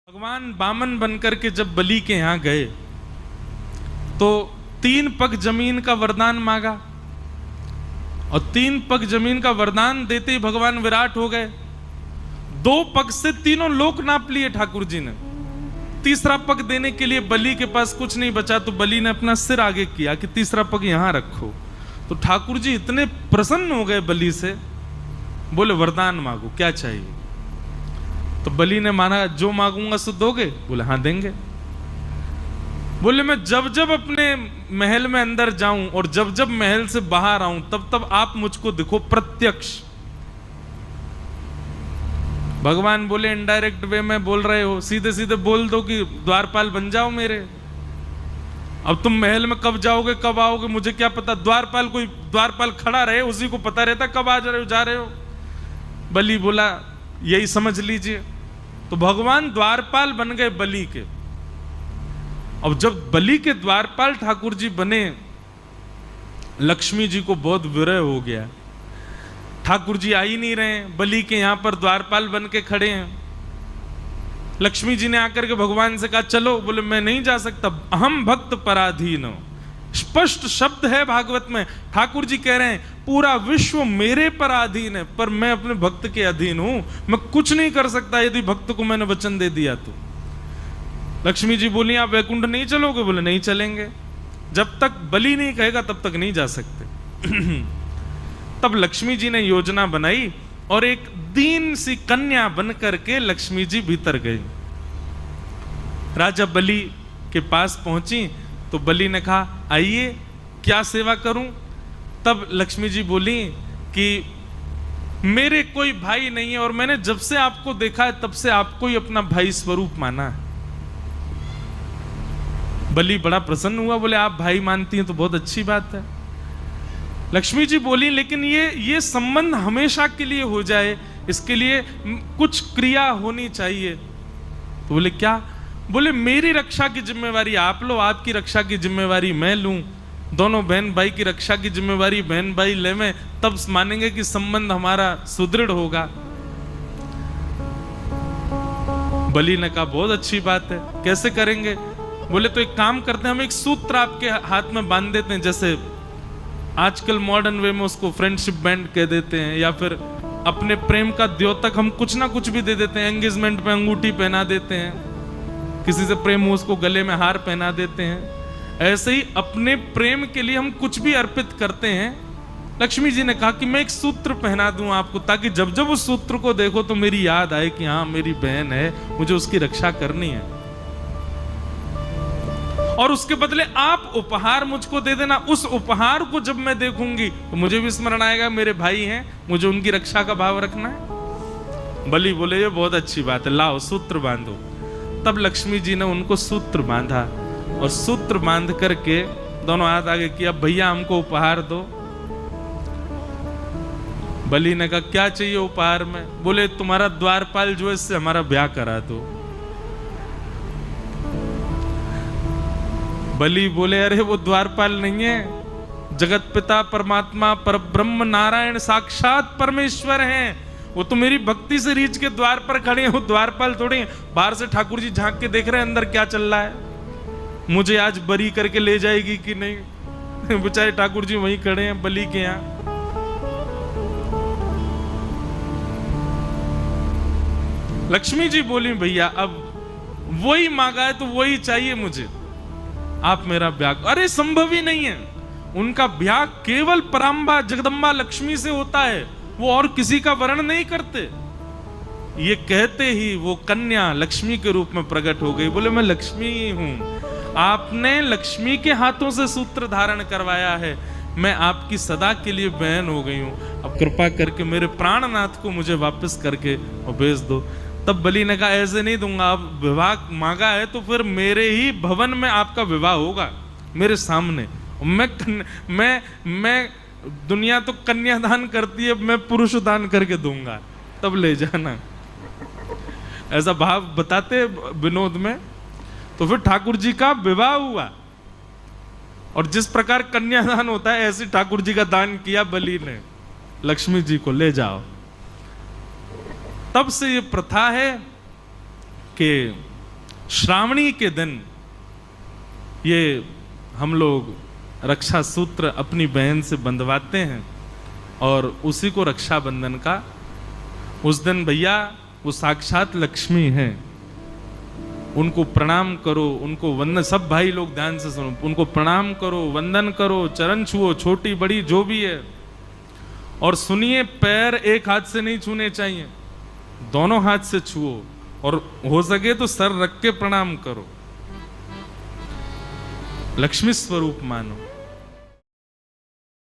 भगवान बामन बनकर के जब बलि के यहां गए तो 3 पग जमीन का वरदान मांगा और 3 पग जमीन का वरदान देते ही भगवान विराट हो गए। 2 पग से तीनों लोक नाप लिए ठाकुर जी ने। तीसरा पग देने के लिए बलि के पास कुछ नहीं बचा तो बलि ने अपना सिर आगे किया कि तीसरा पग यहां रखो। तो ठाकुर जी इतने प्रसन्न हो गए बलि से, बोले वरदान मांगो, क्या चाहिए? तो बलि ने माना जो मांगूंगा सो दोगे? बोले हाँ देंगे। बोले मैं जब जब अपने महल में अंदर जाऊं और जब जब महल से बाहर आऊं तब तब आप मुझको दिखो प्रत्यक्ष। भगवान बोले इनडायरेक्ट वे में बोल रहे हो, सीधे सीधे बोल दो कि द्वारपाल बन जाओ मेरे। अब तुम महल में कब जाओगे कब आओगे मुझे क्या पता? द्वारपाल कोई द्वारपाल खड़ा रहे उसी को पता रहता कब आ रहे हो जा रहे हो। बलि बोला यही समझ लीजिए। तो भगवान द्वारपाल बन गए बलि के। अब जब बलि के द्वारपाल ठाकुर जी बने, लक्ष्मी जी को बहुत विरह हो गया। ठाकुर जी आ ही नहीं रहे, बलि के यहां पर द्वारपाल बन के खड़े हैं। लक्ष्मी जी ने आकर के भगवान से कहा चलो। बोले मैं नहीं जा सकता, अहम भक्त पराधीन हो। स्पष्ट शब्द है भागवत में। ठाकुर जी कह रहे हैं पूरा विश्व मेरे पर अधीन है पर मैं अपने भक्त के अधीन हूं, मैं कुछ नहीं कर सकता यदि भक्त को मैंने वचन दे दिया तो। लक्ष्मी जी बोली आप वैकुंठ नहीं चलोगे? बोले नहीं चलेंगे, जब तक बलि नहीं कहेगा तब तक नहीं जा सकते। तब लक्ष्मी जी ने योजना बनाई और एक दीन सी कन्या बन करके लक्ष्मी जी भीतर गई। राजा बलि के पास पहुंची तो बलि ने कहा आइए क्या सेवा करूं? तब लक्ष्मी जी बोली कि मेरे कोई भाई नहीं है और मैंने जब से आपको देखा है तब से आपको ही अपना भाई स्वरूप माना है। बलि बड़ा प्रसन्न हुआ, बोले आप भाई मानती हैं तो बहुत अच्छी बात है। लक्ष्मी जी बोली लेकिन ये संबंध हमेशा के लिए हो जाए इसके लिए कुछ क्रिया होनी चाहिए। तो बोले क्या? बोले मेरी रक्षा की जिम्मेवारी आप लो, आपकी रक्षा की जिम्मेवारी मैं लूं, दोनों बहन भाई की रक्षा की जिम्मेवारी बहन भाई ले में, तब मानेंगे कि संबंध हमारा सुदृढ़ होगा। बलि ने कहा बहुत अच्छी बात है, कैसे करेंगे? बोले तो एक काम करते हैं, हम एक सूत्र आपके हाथ में बांध देते हैं, जैसे आजकल मॉडर्न वे में उसको फ्रेंडशिप बैंड कह देते हैं, या फिर अपने प्रेम का द्योतक हम कुछ ना कुछ भी दे देते हैं। एंगेजमेंट पे अंगूठी पहना देते हैं, किसी से प्रेम हो उसको गले में हार पहना देते हैं। ऐसे ही अपने प्रेम के लिए हम कुछ भी अर्पित करते हैं। लक्ष्मी जी ने कहा कि मैं एक सूत्र पहना दूं आपको, ताकि जब जब उस सूत्र को देखो तो मेरी याद आए कि हाँ मेरी बहन है, मुझे उसकी रक्षा करनी है। और उसके बदले आप उपहार मुझको दे देना। उस उपहार को जब मैं देखूंगी तो मुझे भी स्मरण आएगा मेरे भाई हैं, मुझे उनकी रक्षा का भाव रखना है। बलि बोले ये बहुत अच्छी बात है, लाओ सूत्र बांधो। तब लक्ष्मी जी ने उनको सूत्र बांधा और सूत्र बांध करके दोनों हाथ आगे किया, भैया हमको उपहार दो। बलि ने कहा क्या चाहिए उपहार में? बोले तुम्हारा द्वारपाल जो है इससे हमारा ब्याह करा दो। बलि बोले अरे वो द्वारपाल नहीं है, जगत पिता परमात्मा परब्रह्म नारायण साक्षात परमेश्वर हैं, वो तो मेरी भक्ति से रीछ के द्वार पर खड़े हैं, वो द्वारपाल थोड़े। बाहर से ठाकुर जी झांक के देख रहे हैं अंदर क्या चल रहा है, मुझे आज बरी करके ले जाएगी कि नहीं। बेचारे ठाकुर जी वहीं खड़े हैं बलि के यहां। लक्ष्मी जी बोली भैया अब वही मांगा है तो वही चाहिए मुझे, आप मेरा ब्याह। अरे संभव ही नहीं है, उनका ब्याह केवल पराम्बा जगदम्बा लक्ष्मी से होता है, वो और किसी का वर्ण नहीं करते। ये कहते ही वो कन्या लक्ष्मी के रूप में प्रकट हो गई। बोले मैं लक्ष्मी ही हूं, आपने लक्ष्मी के हाथों से सूत्र धारण करवाया है, मैं आपकी सदा के लिए बहन हो गई हूं, अब कृपा करके मेरे प्राणनाथ को मुझे वापस करके और भेज दो। तब बलि ने कहा ऐसे नहीं दूंगा, आप विवाह मांगा है तो फिर मेरे ही भवन में आपका विवाह होगा, मेरे सामने। मैं दुनिया तो कन्यादान करती है, मैं पुरुष दान करके दूंगा, तब ले जाना। ऐसा भाव बताते विनोद में। तो फिर ठाकुर जी का विवाह हुआ और जिस प्रकार कन्यादान होता है ऐसे ठाकुर जी का दान किया बलि ने, लक्ष्मी जी को ले जाओ। तब से ये प्रथा है कि श्रावणी के दिन ये हम लोग रक्षा सूत्र अपनी बहन से बंधवाते हैं और उसी को रक्षाबंधन का, उस दिन भैया वो साक्षात लक्ष्मी हैं, उनको प्रणाम करो, उनको वंदन, सब भाई लोग ध्यान से सुनो, उनको प्रणाम करो, वंदन करो, चरण छुओ, छोटी बड़ी जो भी है। और सुनिए, पैर एक हाथ से नहीं छूने चाहिए, दोनों हाथ से छुओ, और हो सके तो सर रख के प्रणाम करो, लक्ष्मी स्वरूप मानो।